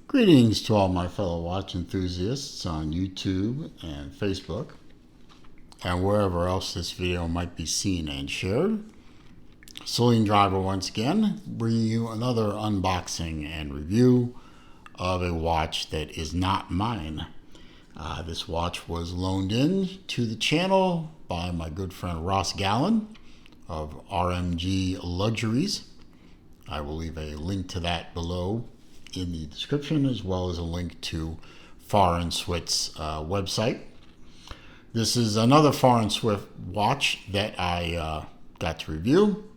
Greetings to all my fellow watch enthusiasts on YouTube and Facebook and wherever else this video might be seen and shared. Celine Driver once again, bringing you another unboxing and review of a watch that is not mine. This watch was loaned in to the channel by my good friend Ross Gallin of RMG Luxuries. I will leave a link to that below in the description, as well as a link to Farr Swit's website. This is another Farr Swit watch that I got to review.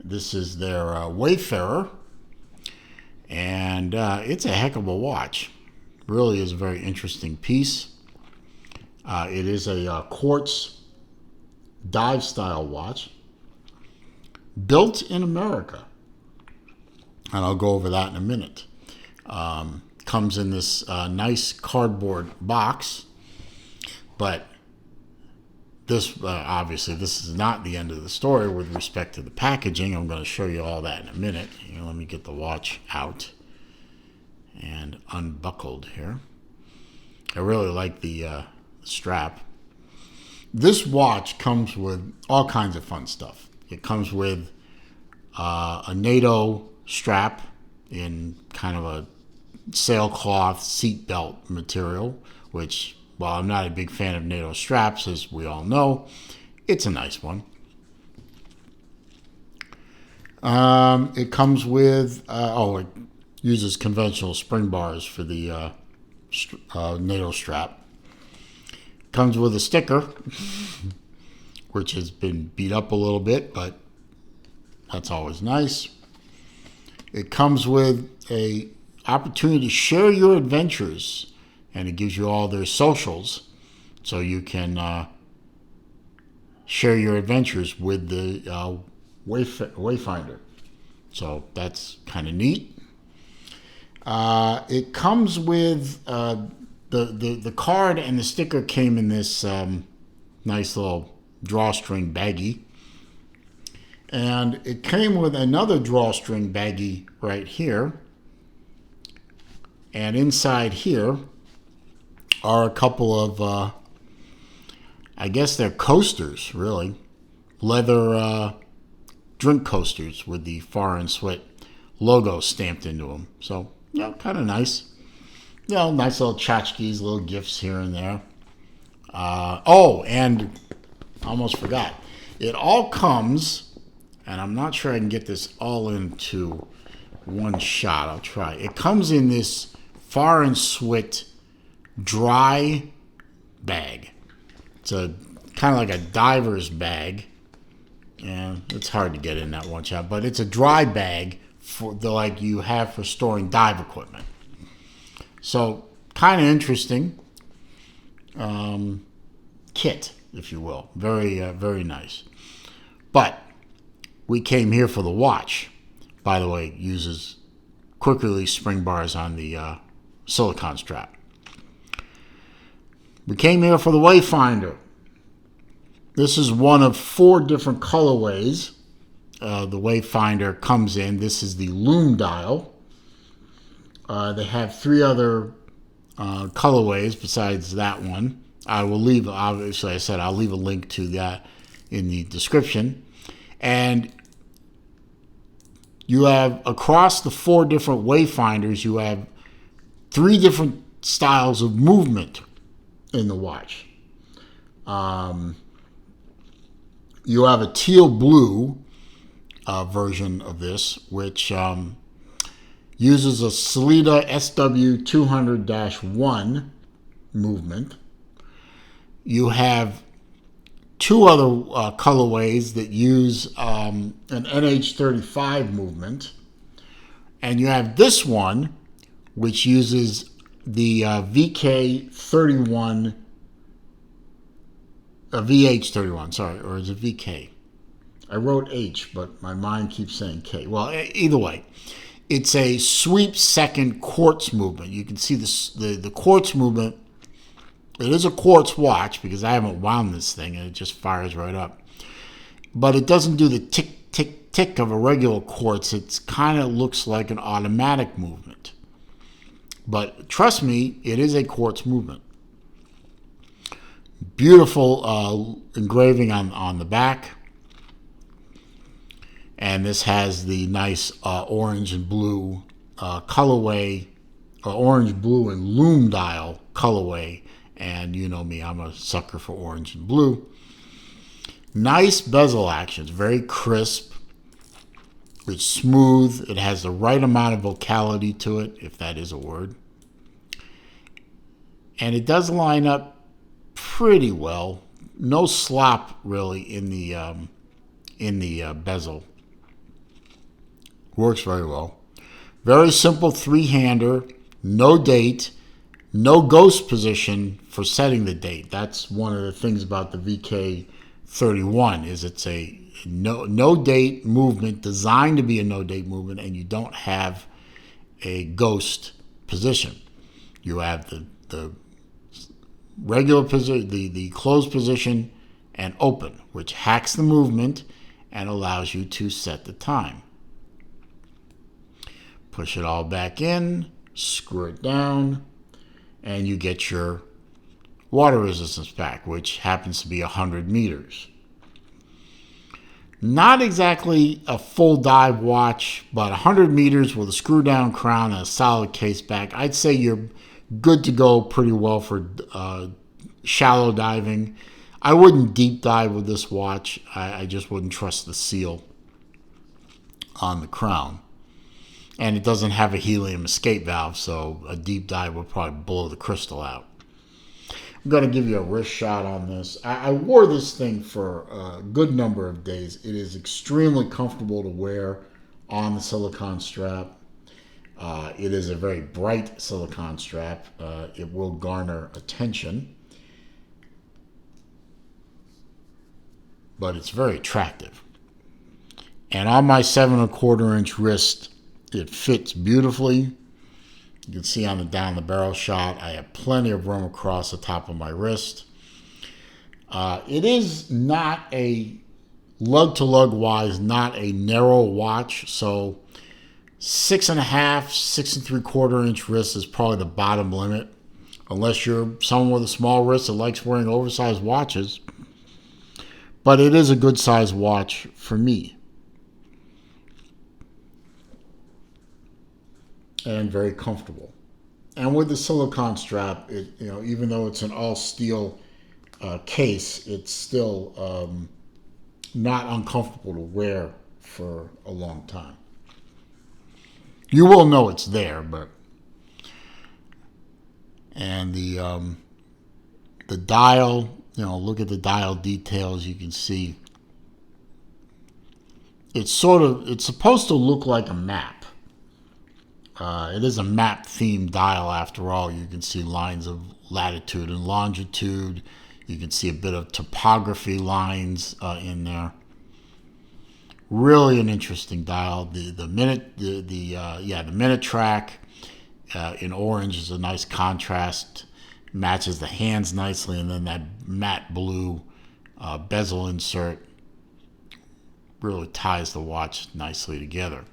This is their Wayfinder, and it's a heck of a watch. Really is a very interesting piece. It is a quartz dive style watch built in America, and I'll go over that in a minute. Comes in this nice cardboard box, but this obviously this is not the end of the story with respect to the packaging. I'm going to show you all that in a minute. Let me get the watch out and unbuckled here. I really like the strap. This watch comes with all kinds of fun stuff. It comes with a NATO strap in kind of a sailcloth seatbelt material, which, while I'm not a big fan of NATO straps, as we all know, it's a nice one. It comes with, it uses conventional spring bars for the NATO strap. Comes with a sticker, which has been beat up a little bit, but that's always nice. It comes with a opportunity to share your adventures, and it gives you all their socials, so you can share your adventures with the Wayfinder. So that's kind of neat. It comes with the card, and the sticker came in this nice little drawstring baggie. And it came with another drawstring baggie right here. And inside here are a couple of, I guess they're coasters, really. Leather drink coasters with the Farr Swit logo stamped into them. So, kind of nice. Nice little tchotchkes, little gifts here and there. And I almost forgot. It all comes... and I'm not sure I can get this all into one shot. I'll try. It comes in this Farr Swit dry bag. It's a kind of like a diver's bag. And it's hard to get in that one shot, but it's a dry bag for the like you have for storing dive equipment. So kind of interesting kit, if you will. Very very nice. But we came here for the watch. By the way, it uses quick release spring bars on the silicone strap. We came here for the Wayfinder. This is one of 4 different colorways the Wayfinder comes in. This is the Lume dial. They have 3 other colorways besides that one. I will leave, obviously I said I'll leave a link to that in the description. And you have, across the 4 different Wayfinders, you have 3 different styles of movement in the watch. You have a teal blue version of this, which uses a Sellita SW200-1 movement. You have 2 other colorways that use an NH35 movement. And you have this one, which uses the VK31, VH31, sorry, or is it VK? I wrote H, but my mind keeps saying K. Well, either way, it's a sweep second quartz movement. You can see the quartz movement. It is a quartz watch because I haven't wound this thing and it just fires right up. But it doesn't do the tick, tick, tick of a regular quartz. It kind of looks like an automatic movement. But trust me, it is a quartz movement. Beautiful engraving on the back. And this has the nice orange and blue colorway, orange, blue, and loom dial colorway. And you know me, I'm a sucker for orange and blue. Nice bezel actions, very crisp. It's smooth. It has the right amount of vocality to it, if that is a word. And it does line up pretty well. No slop really in the bezel. Works very well. Very simple three-hander. No date. No ghost position for setting the date. That's one of the things about the VK31 is it's a no date movement, designed to be a no date movement, and you don't have a ghost position. You have the regular position, the closed position, and open, which hacks the movement and allows you to set the time. Push it all back in, screw it down, and you get your water resistance back, which happens to be 100 meters. Not exactly a full dive watch, but 100 meters with a screw down crown and a solid case back. I'd say you're good to go pretty well for shallow diving. I wouldn't deep dive with this watch. I just wouldn't trust the seal on the crown. And it doesn't have a helium escape valve, so a deep dive would probably blow the crystal out. I'm going to give you a wrist shot on this. I wore this thing for a good number of days. It is extremely comfortable to wear on the silicone strap. It is a very bright silicone strap. It will garner attention, but it's very attractive. And on my 7¼ inch wrist, it fits beautifully. You can see on the down the barrel shot, I have plenty of room across the top of my wrist. It is not a lug to lug wise, not a narrow watch. So 6.5, 6¾ inch wrist is probably the bottom limit, unless you're someone with a small wrist that likes wearing oversized watches. But it is a good size watch for me. And very comfortable. And with the silicone strap, even though it's an all steel case, it's still not uncomfortable to wear for a long time. You will know it's there, but and the dial, look at the dial details. You can see it's supposed to look like a map. It is a map-themed dial after all. You can see lines of latitude and longitude. You can see a bit of topography lines in there. Really an interesting dial. The minute track in orange is a nice contrast. Matches the hands nicely, and then that matte blue bezel insert really ties the watch nicely together.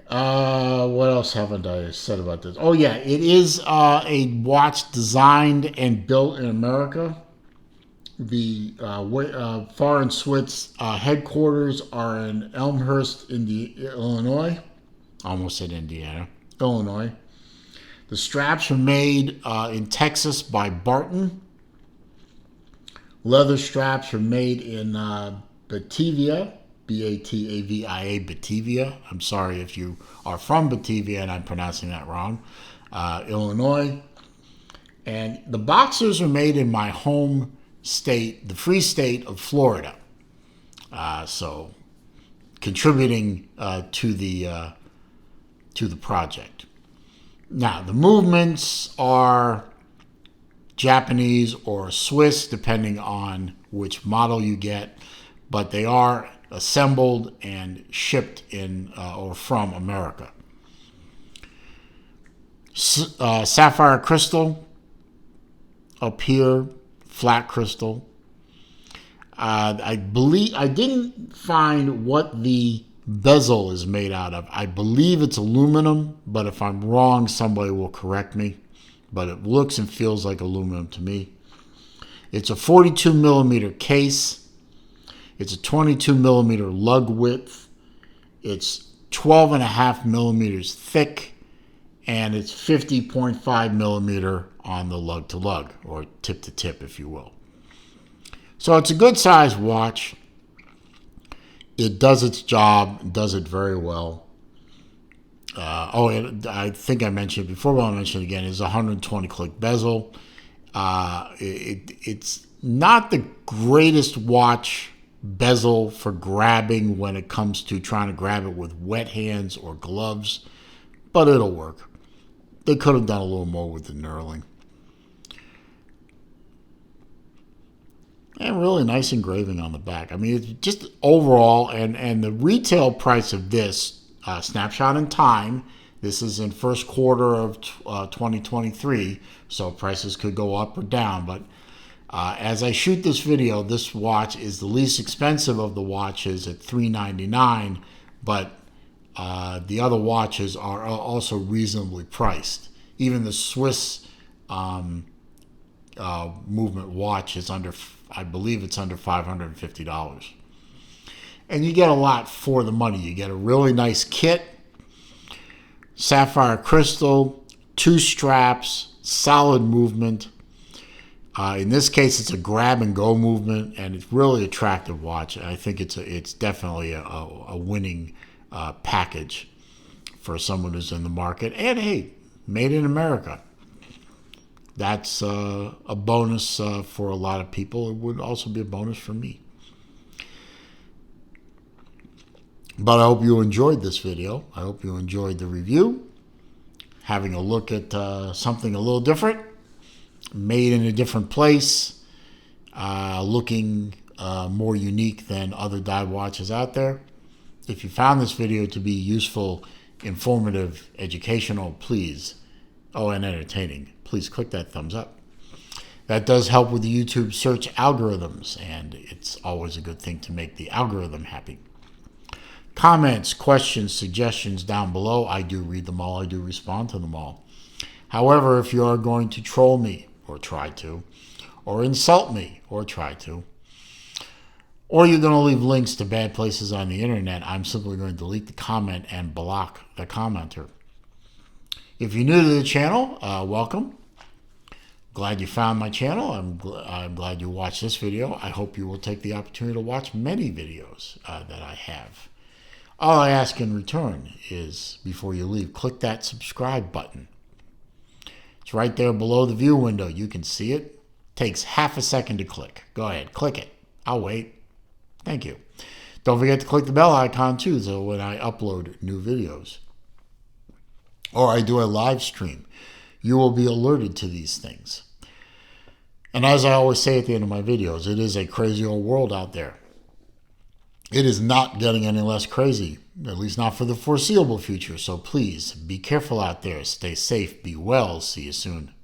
What else haven't I said about this? Oh, yeah, it is a watch designed and built in America. The Farr Swit's headquarters are in Elmhurst, Illinois. Almost said Indiana. Illinois. The straps are made in Texas by Barton. Leather straps are made in Batavia. Batavia, Batavia. I'm sorry if you are from Batavia and I'm pronouncing that wrong. Illinois. And the boxers are made in my home state, the free state of Florida. So contributing to the project. Now, the movements are Japanese or Swiss, depending on which model you get, but they are assembled and shipped in or from America. Sapphire crystal up here, flat crystal. I didn't find what the bezel is made out of. I believe it's aluminum, but if I'm wrong, somebody will correct me. But it looks and feels like aluminum to me. It's a 42 millimeter case. It's a 22 millimeter lug width. It's 12.5 millimeters thick, and it's 50.5 millimeter on the lug to lug, or tip to tip, if you will. So it's a good sized watch. It does its job, does it very well. I think I mentioned it before, but I'll mention it again. It's a 120 click bezel. It's not the greatest watch bezel for grabbing when it comes to trying to grab it with wet hands or gloves, but it'll work. They could have done a little more with the knurling. And really nice engraving on the back. I mean, it's just overall, and the retail price of this snapshot in time, this is in first quarter of 2023, so prices could go up or down. But as I shoot this video, this watch is the least expensive of the watches at $399, but the other watches are also reasonably priced. Even the Swiss movement watch is under, I believe it's under $550. And you get a lot for the money. You get a really nice kit, sapphire crystal, 2 straps, solid movement. In this case, it's a grab and go movement, and it's really attractive watch. I think it's definitely a winning package for someone who's in the market. And hey, made in America. That's a bonus for a lot of people. It would also be a bonus for me. But I hope you enjoyed this video. I hope you enjoyed the review. Having a look at something a little different, made in a different place, looking more unique than other dive watches out there. If you found this video to be useful, informative, educational, please, and entertaining, please click that thumbs up. That does help with the YouTube search algorithms, and it's always a good thing to make the algorithm happy. Comments, questions, suggestions down below. I do read them all. I do respond to them all. However, if you are going to troll me, or try to, or insult me, or try to, or you're going to leave links to bad places on the internet, I'm simply going to delete the comment and block the commenter. If you're new to the channel, welcome. Glad you found my channel. I'm glad you watched this video. I hope you will take the opportunity to watch many videos that I have. All I ask in return is, before you leave, click that subscribe button. It's right there below the view window. You can see it. Takes half a second to click. Go ahead, click it. I'll wait. Thank you. Don't forget to click the bell icon too, so when I upload new videos or I do a live stream, you will be alerted to these things. And as I always say at the end of my videos, it is a crazy old world out there. It is not getting any less crazy, at least not for the foreseeable future. So please be careful out there. Stay safe. Be well. See you soon.